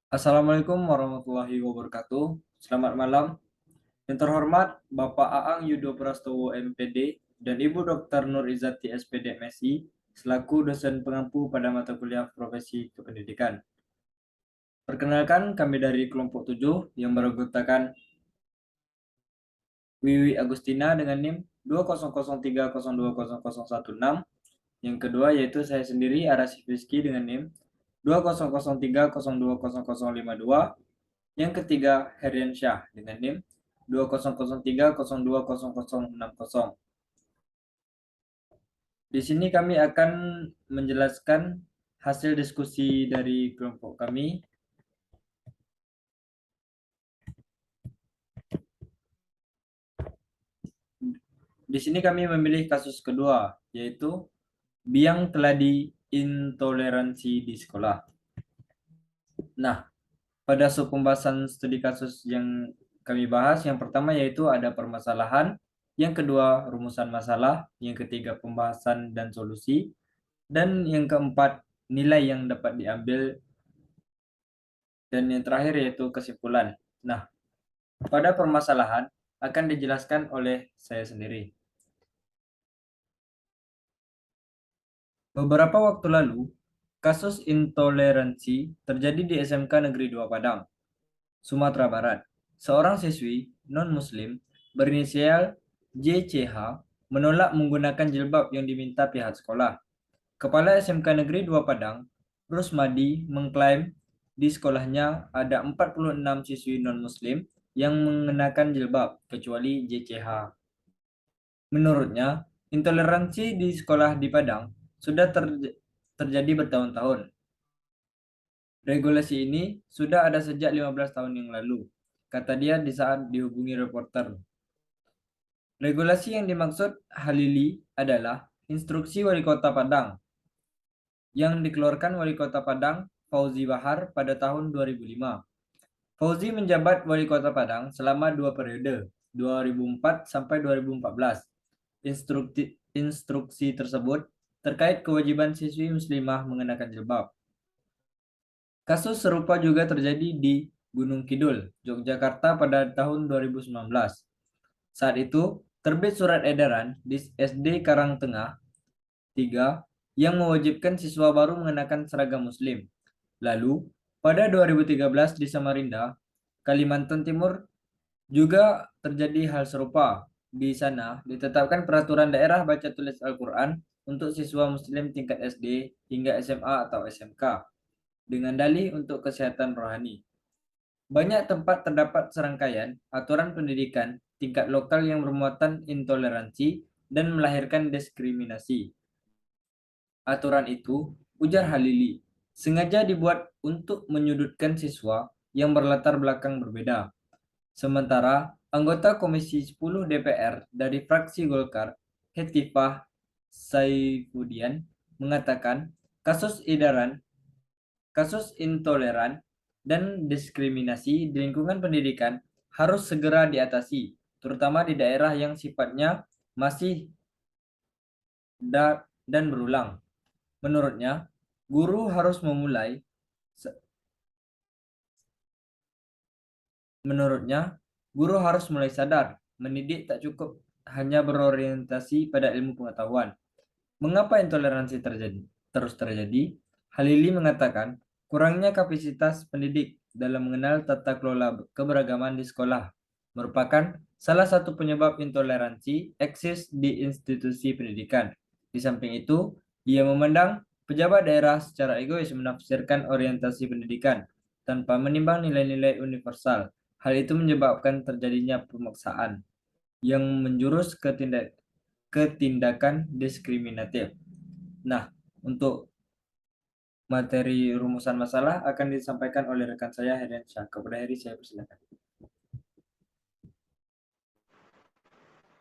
Assalamualaikum warahmatullahi wabarakatuh. Selamat malam. Yang terhormat Bapak Aang Yudo Prastowo MPD dan Ibu Dr. Nur Izati SPD MSI selaku dosen pengampu pada mata kuliah Profesi Kependidikan. Perkenalkan, kami dari kelompok 7 yang beranggotakan Wiwi Agustina dengan NIM 200302016. Yang kedua yaitu saya sendiri Arasif Rizky dengan NIM 20030200052. Yang ketiga, Herian Syah dengan NIM 200302060. Di sini kami akan menjelaskan hasil diskusi dari kelompok kami. Di sini kami memilih kasus kedua, yaitu biang keladi intoleransi di sekolah. Nah, pada pembahasan studi kasus yang kami bahas, yang pertama yaitu ada permasalahan, yang kedua rumusan masalah, yang ketiga pembahasan dan solusi, dan yang keempat nilai yang dapat diambil, dan yang terakhir yaitu kesimpulan. Nah, pada permasalahan akan dijelaskan oleh saya sendiri. Beberapa waktu lalu, kasus intoleransi terjadi di SMK Negeri 2 Padang, Sumatera Barat. Seorang siswi non-muslim berinisial JCH menolak menggunakan jilbab yang diminta pihak sekolah. Kepala SMK Negeri 2 Padang, Rusmadi, mengklaim di sekolahnya ada 46 siswi non-muslim yang mengenakan jilbab, kecuali JCH. Menurutnya, intoleransi di sekolah di Padang sudah terjadi bertahun-tahun. Regulasi ini sudah ada sejak 15 tahun yang lalu, kata dia di saat dihubungi reporter. Regulasi yang dimaksud Halili adalah Instruksi Wali Kota Padang yang dikeluarkan Wali Kota Padang Fauzi Bahar pada tahun 2005. Fauzi menjabat Wali Kota Padang selama 2 periode, 2004 sampai 2014. Instruksi tersebut terkait kewajiban siswi muslimah mengenakan jilbab. Kasus serupa juga terjadi di Gunung Kidul, Yogyakarta pada tahun 2019. Saat itu, terbit surat edaran di SD Karangtengah 3 yang mewajibkan siswa baru mengenakan seragam muslim. Lalu, pada 2013 di Samarinda, Kalimantan Timur juga terjadi hal serupa. Di sana ditetapkan peraturan daerah baca tulis Al-Quran untuk siswa muslim tingkat SD hingga SMA atau SMK dengan dalih untuk kesehatan rohani. Banyak tempat terdapat serangkaian aturan pendidikan tingkat lokal yang bermuatan intoleransi dan melahirkan diskriminasi. Aturan itu, ujar Halili, sengaja dibuat untuk menyudutkan siswa yang berlatar belakang berbeda. Sementara anggota Komisi 10 DPR dari fraksi Golkar, Hetifah Saifudian, mengatakan kasus intoleran dan diskriminasi di lingkungan pendidikan harus segera diatasi, terutama di daerah yang sifatnya masih dan berulang. Menurutnya, guru harus memulai Menurutnya, guru harus mulai sadar, mendidik tak cukup hanya berorientasi pada ilmu pengetahuan. Mengapa intoleransi terus terjadi? Halili mengatakan, kurangnya kapasitas pendidik dalam mengenal tata kelola keberagaman di sekolah merupakan salah satu penyebab intoleransi eksis di institusi pendidikan. Di samping itu, ia memandang pejabat daerah secara egois menafsirkan orientasi pendidikan tanpa menimbang nilai-nilai universal. Hal itu menyebabkan terjadinya pemaksaan yang menjurus ke tindakan diskriminatif. Nah, untuk materi rumusan masalah akan disampaikan oleh rekan saya Herian Syah. Kepada Heri saya persilakan.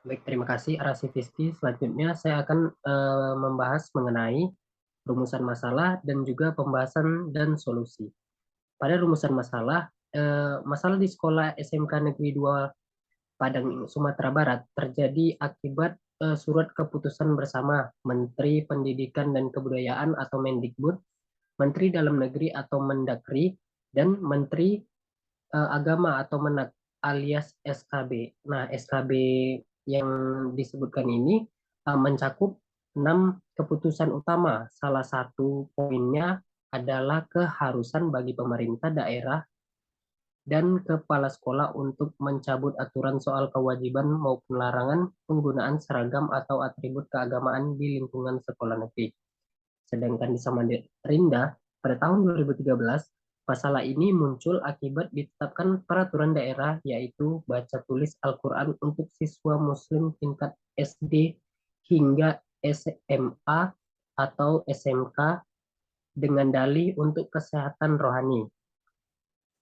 Baik, terima kasih Arasifisti. Selanjutnya saya akan membahas mengenai rumusan masalah dan juga pembahasan dan solusi. Pada rumusan masalah, masalah di sekolah SMK Negeri 2 Padang, Sumatera Barat terjadi akibat surat keputusan bersama Menteri Pendidikan dan Kebudayaan atau Mendikbud, Menteri Dalam Negeri atau Mendagri, dan Menteri Agama atau Menak alias SKB. Nah, SKB yang disebutkan ini mencakup 6 keputusan utama. Salah satu poinnya adalah keharusan bagi pemerintah daerah dan kepala sekolah untuk mencabut aturan soal kewajiban maupun larangan penggunaan seragam atau atribut keagamaan di lingkungan sekolah negeri. Sedangkan di Samarinda, pada tahun 2013, masalah ini muncul akibat ditetapkan peraturan daerah yaitu baca tulis Al-Quran untuk siswa muslim tingkat SD hingga SMA atau SMK dengan dalih untuk kesehatan rohani.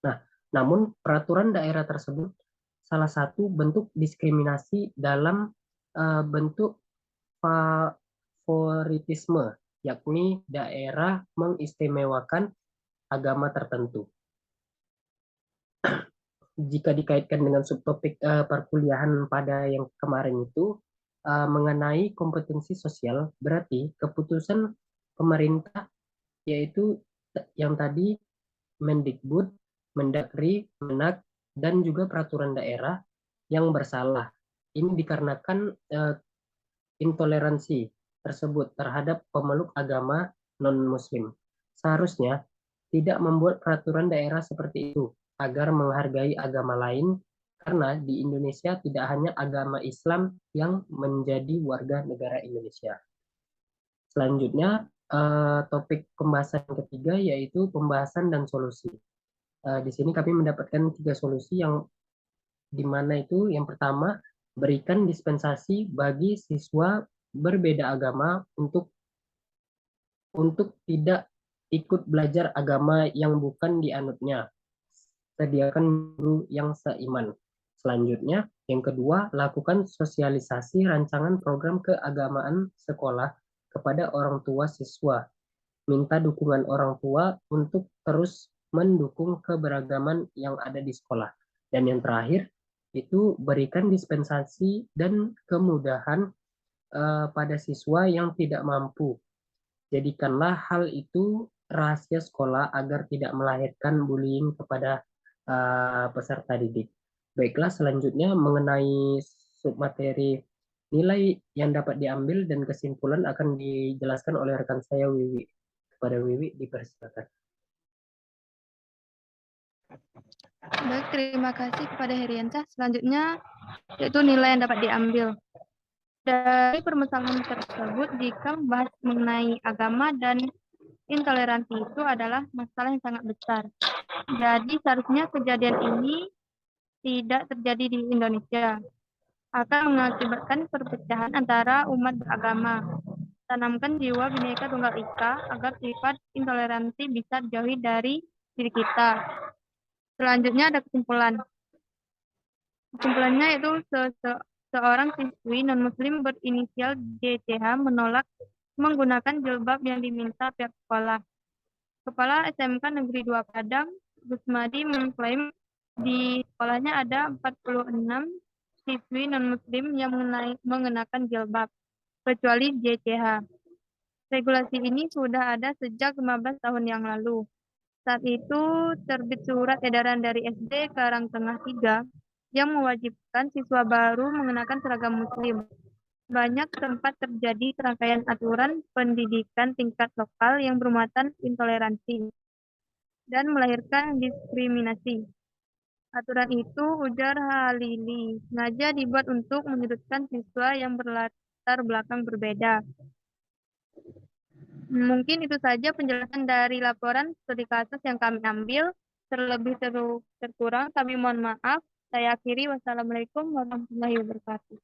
Nah, namun peraturan daerah tersebut salah satu bentuk diskriminasi dalam bentuk favoritisme, yakni daerah mengistimewakan agama tertentu. Jika dikaitkan dengan subtopik perkuliahan pada yang kemarin itu mengenai kompetensi sosial, berarti keputusan pemerintah yaitu yang tadi Mendikbud, Mendagri, Menak, dan juga peraturan daerah yang bersalah. Ini dikarenakan intoleransi tersebut terhadap pemeluk agama non-muslim. Seharusnya tidak membuat peraturan daerah seperti itu agar menghargai agama lain karena di Indonesia tidak hanya agama Islam yang menjadi warga negara Indonesia. Selanjutnya topik pembahasan ketiga yaitu pembahasan dan solusi. Di sini kami mendapatkan 3 solusi yang dimana itu yang pertama berikan dispensasi bagi siswa berbeda agama untuk tidak ikut belajar agama yang bukan dianutnya. Sediakan guru yang seiman. Selanjutnya, yang kedua, lakukan sosialisasi rancangan program keagamaan sekolah kepada orang tua siswa. Minta dukungan orang tua untuk terus mendukung keberagaman yang ada di sekolah. Dan yang terakhir, itu berikan dispensasi dan kemudahan pada siswa yang tidak mampu. Jadikanlah hal itu rahasia sekolah agar tidak melahirkan bullying kepada peserta didik. Baiklah, selanjutnya mengenai submateri nilai yang dapat diambil dan kesimpulan akan dijelaskan oleh rekan saya Wiwi. Kepada Wiwi dipersilakan. Baik, terima kasih kepada Heriansyah. Selanjutnya yaitu nilai yang dapat diambil. Dari permasalahan tersebut, jika membahas mengenai agama dan intoleransi itu adalah masalah yang sangat besar. Jadi seharusnya kejadian ini tidak terjadi di Indonesia. Akan mengakibatkan perpecahan antara umat beragama. Tanamkan jiwa Bhinneka Tunggal Ika agar sifat intoleransi bisa dijauhi dari diri kita. Selanjutnya ada kesimpulan. Kesimpulannya itu seorang siswi non-muslim berinisial JCH menolak menggunakan jilbab yang diminta pihak sekolah. Kepala SMK Negeri 2 Padang, Gusmadi, mengklaim di sekolahnya ada 46 siswi non-muslim yang mengenakan jilbab, kecuali JCH. Regulasi ini sudah ada sejak 15 tahun yang lalu. Saat itu terbit surat edaran dari SD Karangtengah 3 yang mewajibkan siswa baru mengenakan seragam muslim. Banyak tempat terjadi serangkaian aturan pendidikan tingkat lokal yang bermuatan intoleransi dan melahirkan diskriminasi. Aturan itu, ujar Halili, sengaja dibuat untuk menyudutkan siswa yang berlatar belakang berbeda. Mungkin itu saja penjelasan dari laporan studi kasus yang kami ambil. Terlebih terkurang kami mohon maaf. Saya akhiri. Wassalamualaikum warahmatullahi wabarakatuh.